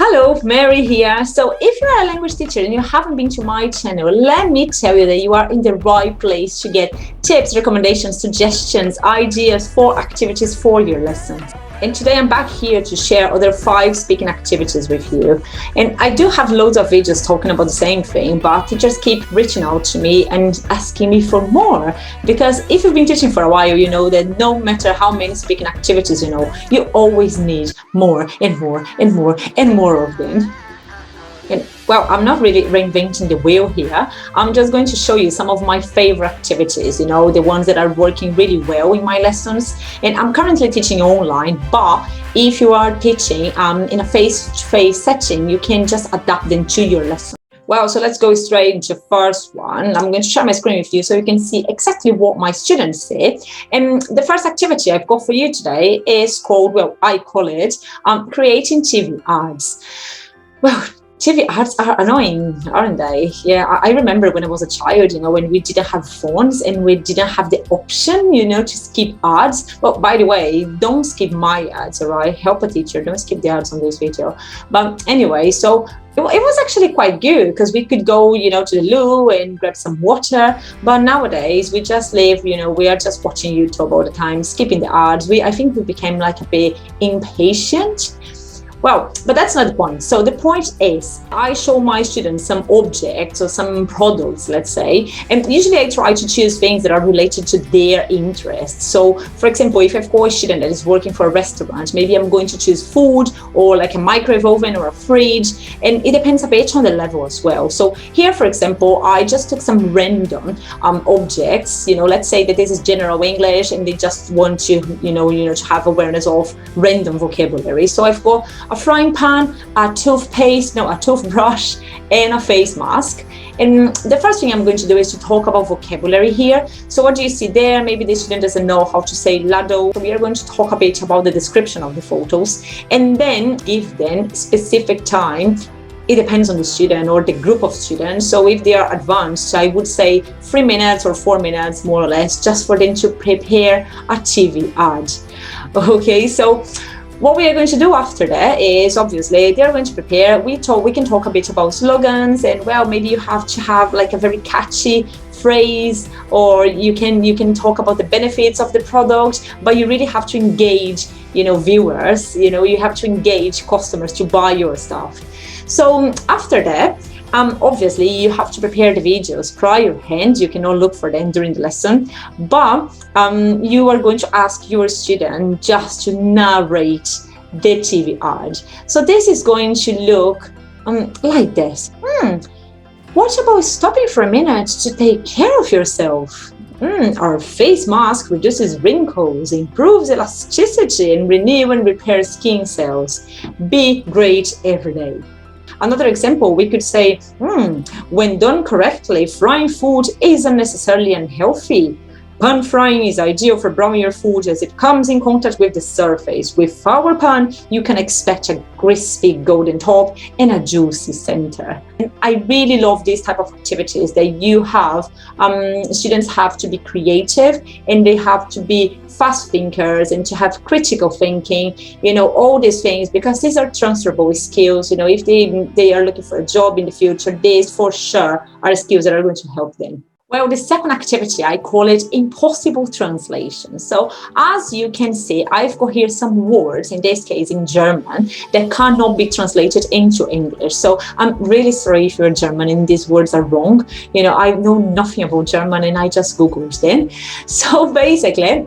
Hello, Mary here. So if you're a language teacher and you haven't been to my channel, let me tell you that you are in the right place to get tips, recommendations, suggestions, ideas for activities for your lessons. And today I'm back here to share other 5 speaking activities with you. And I do have loads of videos talking about the same thing, but teachers keep reaching out to me and asking me for more. Because if you've been teaching for a while, you know that no matter how many speaking activities you know, you always need more and more and more and more of them. And well, I'm not really reinventing the wheel here. I'm just going to show you some of my favorite activities, you know, the ones that are working really well in my lessons. And I'm currently teaching online, but if you are teaching in a face-to-face setting, you can just adapt them to your lesson. Well, so let's go straight into the first one. I'm going to share my screen with you so you can see exactly what my students say. And the first activity I've got for you today is called, well, I call it creating TV ads. Well, TV ads are annoying, aren't they? Yeah, I remember when I was a child, you know, when we didn't have phones and we didn't have the option, you know, to skip ads. Well, by the way, don't skip my ads, all right? Help a teacher, don't skip the ads on this video. But anyway, so it was actually quite good because we could go, you know, to the loo and grab some water. But nowadays we just live, you know, we are just watching YouTube all the time, skipping the ads. I think we became like a bit impatient. Well, but that's not the point. So the point is, I show my students some objects or some products, let's say, and usually I try to choose things that are related to their interests. So, for example, if I've got a student that is working for a restaurant, maybe I'm going to choose food or like a microwave oven or a fridge, and it depends a bit on the level as well. So here, for example, I just took some random objects. You know, let's say that this is general English, and they just want to, you know, to have awareness of random vocabulary. So I've got a frying pan, a toothbrush, and a face mask. And the first thing I'm going to do is to talk about vocabulary here. So what do you see there? Maybe the student doesn't know how to say ladle. So we are going to talk a bit about the description of the photos and then give them specific time. It depends on the student or the group of students. So if they are advanced, I would say 3 minutes or 4 minutes, more or less, just for them to prepare a TV ad. Okay, so what we are going to do after that is, obviously, they're going to prepare. We can talk a bit about slogans, and well, maybe you have to have like a very catchy phrase, or you can talk about the benefits of the product, but you really have to engage, you know, viewers, you know, you have to engage customers to buy your stuff. So after that, obviously you have to prepare the videos priorhand. You cannot look for them during the lesson, but you are going to ask your student just to narrate the TV ad. So this is going to look like this. What about stopping for a minute to take care of yourself? Our face mask reduces wrinkles, improves elasticity, and renew and repair skin cells. Be great every day. Another example, we could say, when done correctly, frying food isn't necessarily unhealthy. Pan frying is ideal for browning your food as it comes in contact with the surface. With our pan, you can expect a crispy golden top and a juicy center. And I really love these type of activities that you have. Students have to be creative and they have to be fast thinkers and to have critical thinking, you know, all these things, because these are transferable skills. You know, if they are looking for a job in the future, these for sure are skills that are going to help them. Well, the second activity, I call it impossible translation. So as you can see, I've got here some words, in this case in German, that cannot be translated into English. So I'm really sorry if you're German and these words are wrong. You know, I know nothing about German and I just Googled them. So basically,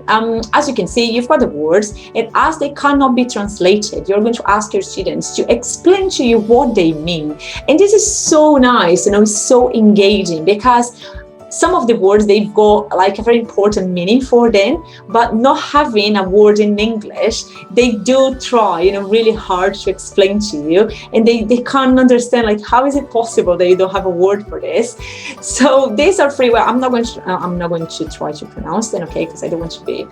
as you can see, you've got the words, and as they cannot be translated, you're going to ask your students to explain to you what they mean. And this is so nice, you know, it's so engaging, because some of the words, they've got like a very important meaning for them, but not having a word in English, they do try, you know, really hard to explain to you, and they can't understand, like, how is it possible that you don't have a word for this? So these are free. Well, I'm not going to try to pronounce them, okay, because I don't want to be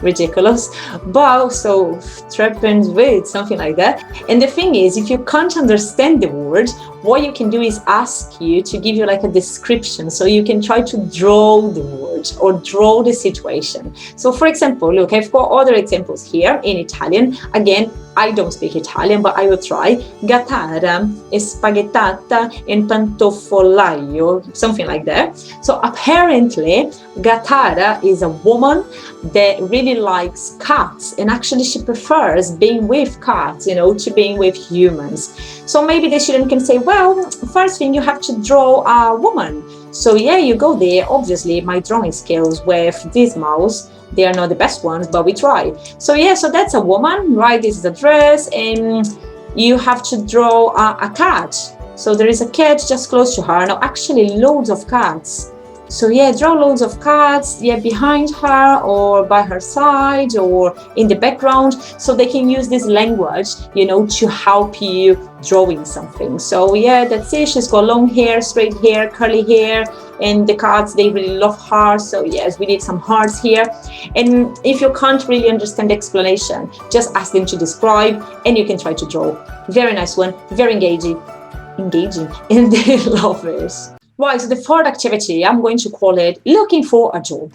ridiculous, but also treppens with something like that. And the thing is, if you can't understand the word, what you can do is ask you to give you like a description, so you can try to draw the word or draw the situation. So for example, look, I've got other examples here in Italian. Again, I don't speak Italian, but I will try. Gattara è spaghettata in pantofolaio, something like that. So apparently, Gattara is a woman that really likes cats, and actually she prefers being with cats, to being with humans. So maybe the student can say, well, first thing you have to draw a woman. So yeah, you go there. Obviously, my drawing skills with this mouse, they are not the best ones, but we try. So yeah, so that's a woman, right? This is a dress, and you have to draw a cat. So there is a cat just close to her. Now, actually, loads of cats. So yeah, draw loads of cats, behind her or by her side or in the background, so they can use this language, to help you drawing something. So yeah, that's it. She's got long hair, straight hair, curly hair, and the cats, they really love her. So yes, we need some hearts here. And if you can't really understand the explanation, just ask them to describe, and you can try to draw. Very nice one, very engaging, and they love it. Right, so the third activity, I'm going to call it looking for a job.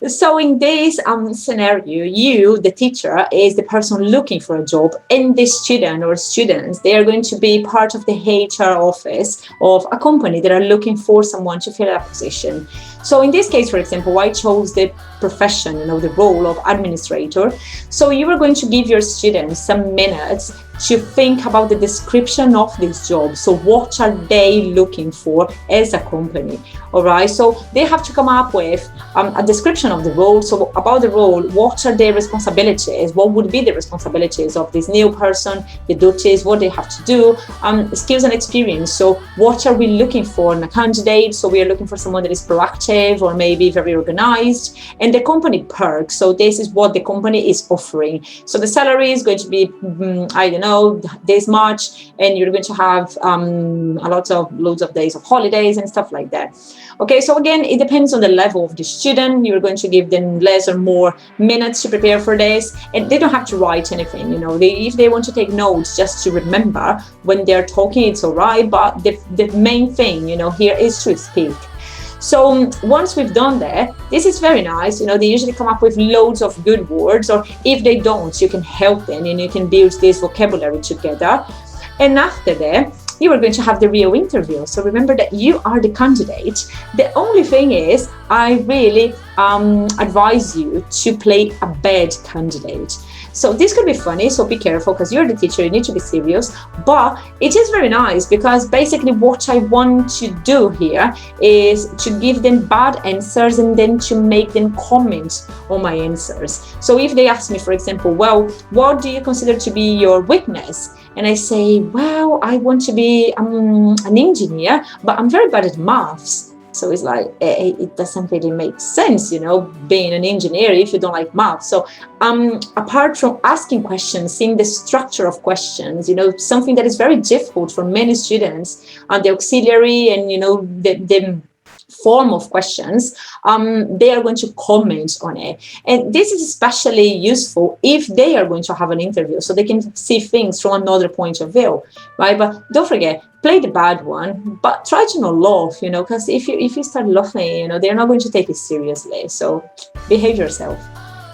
So in this scenario, you, the teacher, is the person looking for a job, and the student or students, they are going to be part of the HR office of a company that are looking for someone to fill a position. So in this case, for example, I chose the profession, the role of administrator. So you are going to give your students some minutes to think about the description of this job. So what are they looking for as a company? All right, so they have to come up with a description of the role. So about the role, what are their responsibilities? What would be the responsibilities of this new person, the duties, what they have to do, skills and experience. So what are we looking for in a candidate? So we are looking for someone that is proactive or maybe very organized. And the company perks. So this is what the company is offering. So the salary is going to be, this much, and you're going to have loads of days of holidays and stuff like that. Okay, so again, it depends on the level of the student. You're going to give them less or more minutes to prepare for this, and they don't have to write anything. If they want to take notes just to remember when they're talking, it's all right. But the main thing, here is to speak. So once we've done that, this is very nice. They usually come up with loads of good words, or if they don't, you can help them and you can build this vocabulary together. And after that, you are going to have the real interview. So remember that you are the candidate. The only thing is, I really advise you to play a bad candidate. So this could be funny, so be careful because you're the teacher, you need to be serious. But it is very nice because basically what I want to do here is to give them bad answers and then to make them comment on my answers. So if they ask me, for example, well, what do you consider to be your weakness? And I say, well, I want to be an engineer, but I'm very bad at maths. So it's like, it doesn't really make sense, being an engineer if you don't like math. So apart from asking questions, seeing the structure of questions, something that is very difficult for many students, the auxiliary and, the form of questions, they are going to comment on it. And this is especially useful if they are going to have an interview, so they can see things from another point of view, right? But don't forget, play the bad one, but try to not laugh, because if you start laughing, they're not going to take it seriously. So behave yourself.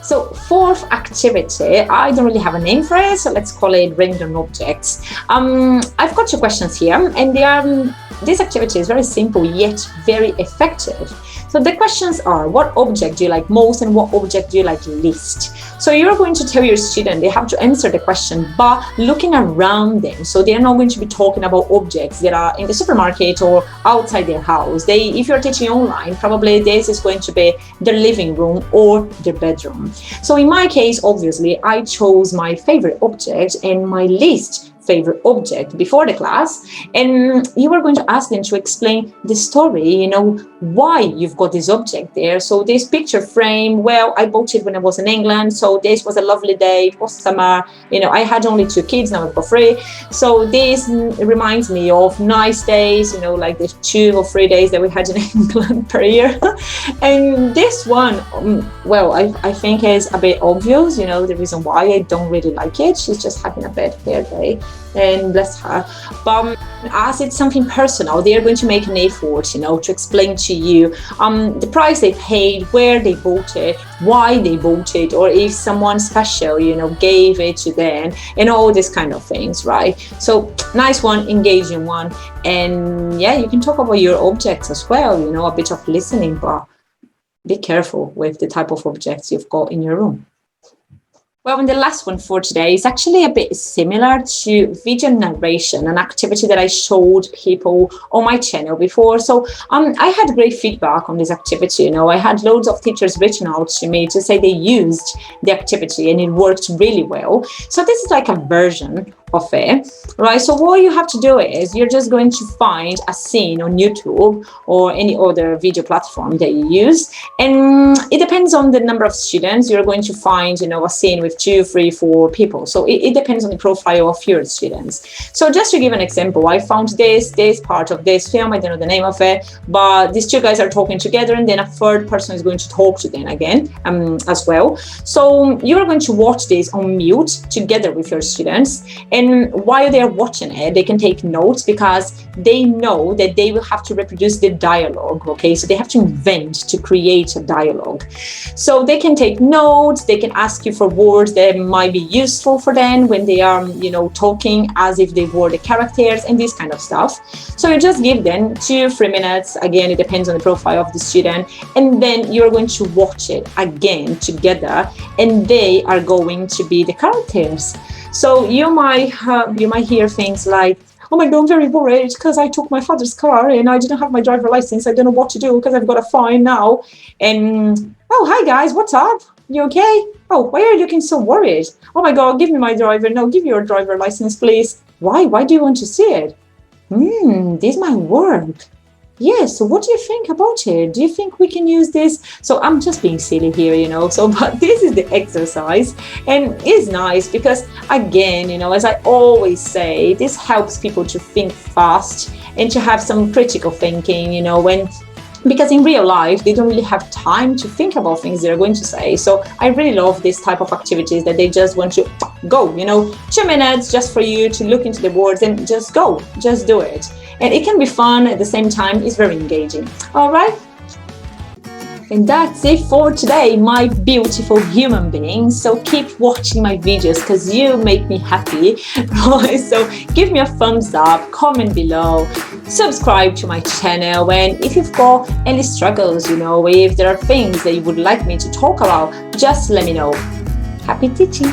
So fourth activity, I don't really have a name for it, so let's call it random objects. I've got 2 questions here, and this activity is very simple yet very effective. So the questions are, what object do you like most and what object do you like least? So you're going to tell your student they have to answer the question by looking around them. So they're not going to be talking about objects that are in the supermarket or outside their house. If you're teaching online, probably this is going to be their living room or their bedroom. So in my case, obviously, I chose my favorite object and my least favorite object before the class, and you are going to ask them to explain the story, why you've got this object there. So this picture frame, well, I bought it when I was in England, so this was a lovely day, it was summer, I had only 2 kids, now I've got 3, so this reminds me of nice days, like the 2 or 3 days that we had in England per year. And this one, well, I think is a bit obvious, the reason why I don't really like it. She's just having a bad hair day. and bless her. But as it's something personal, they are going to make an effort, you know, to explain to you the price they paid, where they bought it, why they bought it, or if someone special, you know, gave it to them, and all these kind of things, right? So nice one, engaging one. And yeah, you can talk about your objects as well, you know, a bit of listening, but be careful with the type of objects you've got in your room. Well, and the last one for today is actually a bit similar to video narration, an activity that I showed people on my channel before. So I had great feedback on this activity. You know, I had loads of teachers reaching out to me to say they used the activity and it worked really well. So this is like a version of it, right? So what you have to do is you're just going to find a scene on YouTube or any other video platform that you use, and it depends on the number of students. You're going to find, you know, a scene with 2, 3, 4 people. So it depends on the profile of your students. So just to give an example, I found this part of this film, I don't know the name of it, but these two guys are talking together, and then a third person is going to talk to them again as well. So you're going to watch this on mute together with your students, and while they're watching it, they can take notes because they know that they will have to reproduce the dialogue, okay? So they have to invent, to create a dialogue. So they can take notes, they can ask you for words that might be useful for them when they are, you know, talking as if they were the characters and this kind of stuff. So you just give them 2-3 minutes. Again, it depends on the profile of the student. And then you're going to watch it again together, and they are going to be the characters. So you might hear things like, oh my God, I'm very worried because I took my father's car and I didn't have my driver license. I don't know what to do because I've got a fine now. And, oh, hi guys, what's up? You okay? Oh, why are you looking so worried? Oh my God, give me my driver. No, give me your driver license, please. Why? Why do you want to see it? This might work. Yes, so what do you think about it? Do you think we can use this? So I'm just being silly here, you know, so but this is the exercise, and it's nice because, again, you know, as I always say, this helps people to think fast and to have some critical thinking, you know, because in real life, they don't really have time to think about things they're going to say. So I really love this type of activities that they just want to go, you know, 2 minutes just for you to look into the words and just go, just do it. And it can be fun at the same time. It's very engaging. All right. And that's it for today, my beautiful human beings. So keep watching my videos because you make me happy. Right? So give me a thumbs up, comment below, subscribe to my channel. And if you've got any struggles, you know, if there are things that you would like me to talk about, just let me know. Happy teaching.